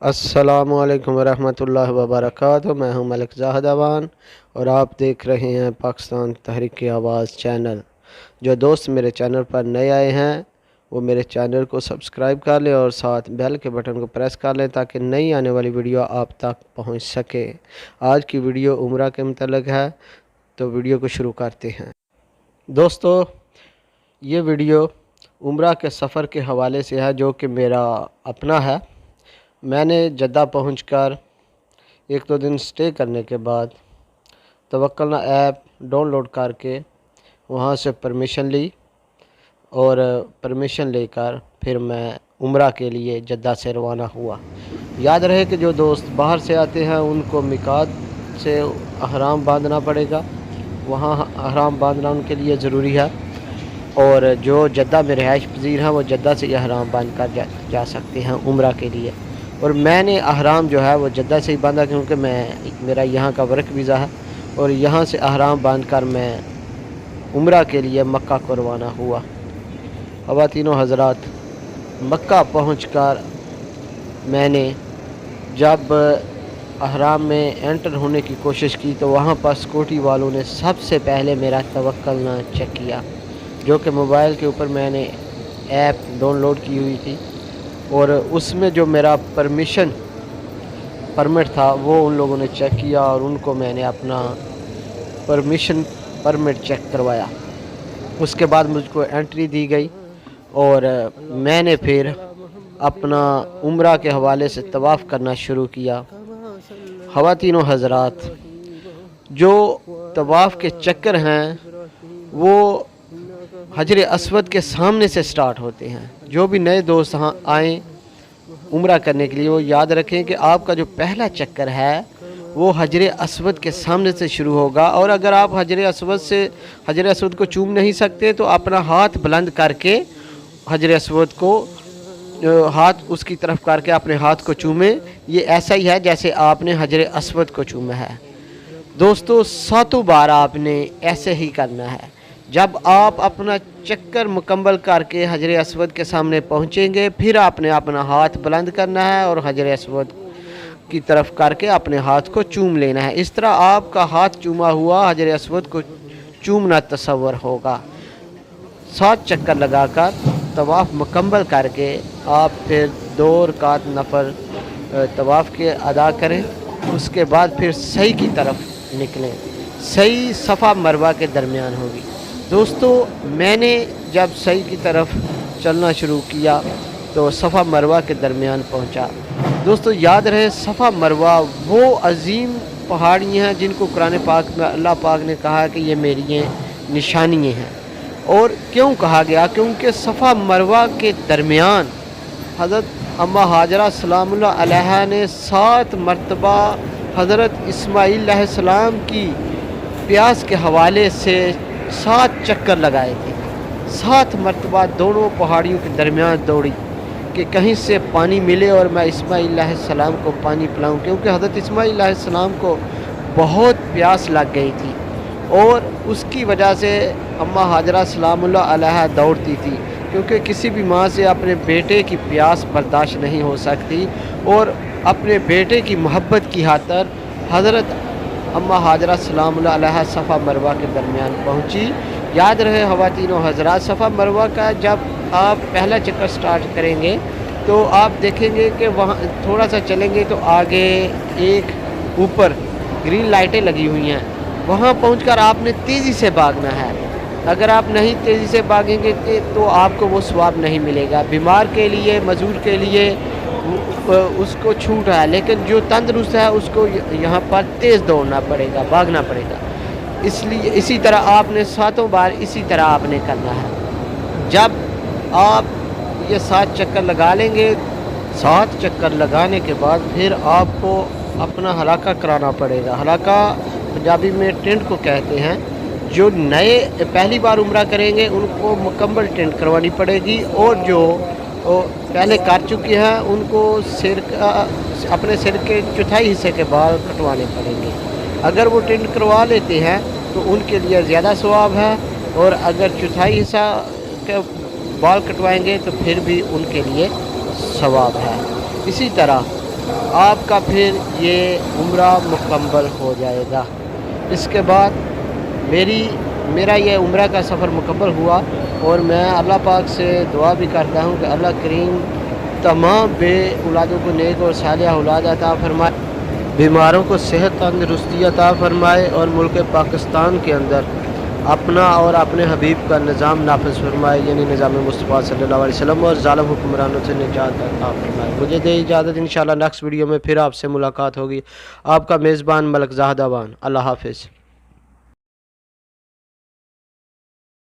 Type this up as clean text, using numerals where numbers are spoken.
السلام علیکم ورحمۃ اللہ وبرکاتہ۔ میں ہوں ملک زاھداعوان اور آپ دیکھ رہے ہیں پاکستان تحریک آواز چینل۔ جو دوست میرے چینل پر نئے آئے ہیں وہ میرے چینل کو سبسکرائب کر لیں اور ساتھ بیل کے بٹن کو پریس کر لیں تاکہ نئی آنے والی ویڈیو آپ تک پہنچ سکے۔ آج کی ویڈیو عمرہ کے متعلق ہے، تو ویڈیو کو شروع کرتے ہیں۔ دوستو، یہ ویڈیو عمرہ کے سفر کے حوالے سے ہے جو کہ میرا اپنا ہے۔ میں نے جدہ پہنچ کر ایک دو دن سٹے کرنے کے بعد توکلنا ایپ ڈاؤن لوڈ کر کے وہاں سے پرمیشن لی اور پرمیشن لے کر پھر میں عمرہ کے لیے جدہ سے روانہ ہوا۔ یاد رہے کہ جو دوست باہر سے آتے ہیں ان کو میقات سے احرام باندھنا پڑے گا، وہاں احرام باندھنا ان کے لیے ضروری ہے، اور جو جدہ میں رہائش پذیر ہیں وہ جدہ سے احرام باندھ کر جا سکتے ہیں عمرہ کے لیے۔ اور میں نے احرام جو ہے وہ جدہ سے ہی باندھا کیونکہ میرا یہاں کا ورک ویزا ہے، اور یہاں سے احرام باندھ کر میں عمرہ کے لیے مکہ کو روانہ ہوا۔ خواتین و حضرات، مکہ پہنچ کر میں نے جب احرام میں انٹر ہونے کی کوشش کی تو وہاں پر سیکورٹی والوں نے سب سے پہلے میرا توکلنا چیک کیا، جو کہ موبائل کے اوپر میں نے ایپ ڈاؤن لوڈ کی ہوئی تھی، اور اس میں جو میرا پرمٹ تھا وہ ان لوگوں نے چیک کیا اور ان کو میں نے اپنا پرمٹ چیک کروایا۔ اس کے بعد مجھ کو انٹری دی گئی اور میں نے پھر اپنا عمرہ کے حوالے سے طواف کرنا شروع کیا۔ خواتین و حضرات، جو طواف کے چکر ہیں وہ حجر اسود کے سامنے سے سٹارٹ ہوتے ہیں۔ جو بھی نئے دوست آئیں عمرہ کرنے کے لیے وہ یاد رکھیں کہ آپ کا جو پہلا چکر ہے وہ حجر اسود کے سامنے سے شروع ہوگا، اور اگر آپ حجر اسود کو چوم نہیں سکتے تو اپنا ہاتھ بلند کر کے حجر اسود کو ہاتھ اس کی طرف کر کے اپنے ہاتھ کو چومیں۔ یہ ایسا ہی ہے جیسے آپ نے حجر اسود کو چوما ہے۔ دوستو، 7 بار آپ نے ایسے ہی کرنا ہے۔ جب آپ اپنا چکر مکمل کر کے حجر اسود کے سامنے پہنچیں گے پھر آپ نے اپنا ہاتھ بلند کرنا ہے اور حجر اسود کی طرف کر کے اپنے ہاتھ کو چوم لینا ہے۔ اس طرح آپ کا ہاتھ چوما ہوا حجر اسود کو چومنا تصور ہوگا۔ 7 چکر لگا کر طواف مکمل کر کے آپ پھر 2 رکعت نفل طواف کے ادا کریں۔ اس کے بعد پھر صحیح کی طرف نکلیں۔ صحیح صفا مروہ کے درمیان ہوگی۔ دوستو، میں نے جب صحیح کی طرف چلنا شروع کیا تو صفا مروہ کے درمیان پہنچا۔ دوستو، یاد رہے صفا مروہ وہ عظیم پہاڑیاں ہیں جن کو قرآن پاک میں اللہ پاک نے کہا کہ یہ میری نشانیاں ہیں۔ اور کیوں کہا گیا؟ کیونکہ صفا مروہ کے درمیان حضرت اماں حاجرہ سلام اللہ علیہ نے 7 مرتبہ حضرت اسماعیل علیہ السلام کی پیاس کے حوالے سے 7 چکر لگائے تھے۔ 7 مرتبہ دونوں پہاڑیوں کے درمیان دوڑی کہ کہیں سے پانی ملے اور میں اسماعیل علیہ السلام کو پانی پلاؤں، کیونکہ حضرت اسماعیل علیہ السلام کو بہت پیاس لگ گئی تھی اور اس کی وجہ سے اماں حاجرہ سلام اللہ علیہ دوڑتی تھی، کیونکہ کسی بھی ماں سے اپنے بیٹے کی پیاس برداشت نہیں ہو سکتی، اور اپنے بیٹے کی محبت کی خاطر حضرت اماں حاجرہ سلام اللہ علیہ صفا مروہ کے درمیان پہنچی۔ یاد رہے خواتین و حضرات، صفا مروہ کا جب آپ پہلا چکر سٹارٹ کریں گے تو آپ دیکھیں گے کہ وہاں تھوڑا سا چلیں گے تو آگے ایک اوپر گرین لائٹیں لگی ہوئی ہیں، وہاں پہنچ کر آپ نے تیزی سے بھاگنا ہے۔ اگر آپ نہیں تیزی سے بھاگیں گے تو آپ کو وہ ثواب نہیں ملے گا۔ بیمار کے لیے، معذور کے لیے اس کو چھوٹ ہے، لیکن جو تندرست ہے اس کو یہاں پر تیز دوڑنا پڑے گا، بھاگنا پڑے گا۔ اس لیے اسی طرح آپ نے 7 بار اسی طرح آپ نے کرنا ہے۔ جب آپ یہ 7 چکر لگا لیں گے، 7 چکر لگانے کے بعد پھر آپ کو اپنا حلاقہ کرانا پڑے گا۔ حلاقہ پنجابی میں ٹینٹ کو کہتے ہیں۔ جو نئے پہلی بار عمرہ کریں گے ان کو مکمل ٹینٹ کروانی پڑے گی، اور جو پہلے کر چکے ہیں ان کو اپنے سر کے چوتھائی حصے کے بال کٹوانے پڑیں گے۔ اگر وہ ٹینٹ کروا لیتے ہیں تو ان کے لیے زیادہ ثواب ہے، اور اگر چوتھائی حصہ کے بال کٹوائیں گے تو پھر بھی ان کے لیے ثواب ہے۔ اسی طرح آپ کا پھر یہ عمرہ مکمل ہو جائے گا۔ اس کے بعد میرا یہ عمرہ کا سفر مکمل ہوا، اور میں اللہ پاک سے دعا بھی کرتا ہوں کہ اللہ کریم تمام بے اولادوں کو نیک اور صالح اولاد عطا فرمائے، بیماروں کو صحت تندرستی عطا فرمائے، اور ملک پاکستان کے اندر اپنا اور اپنے حبیب کا نظام نافذ فرمائے، یعنی نظام مصطفیٰ صلی اللہ علیہ وسلم، اور ظالم حکمرانوں سے نجات عطا فرمائے۔ مجھے دے اجازت، انشاءاللہ نیکسٹ ویڈیو میں پھر آپ سے ملاقات ہوگی۔ آپ کا میزبان ملک زاھداعوان، اللہ حافظ۔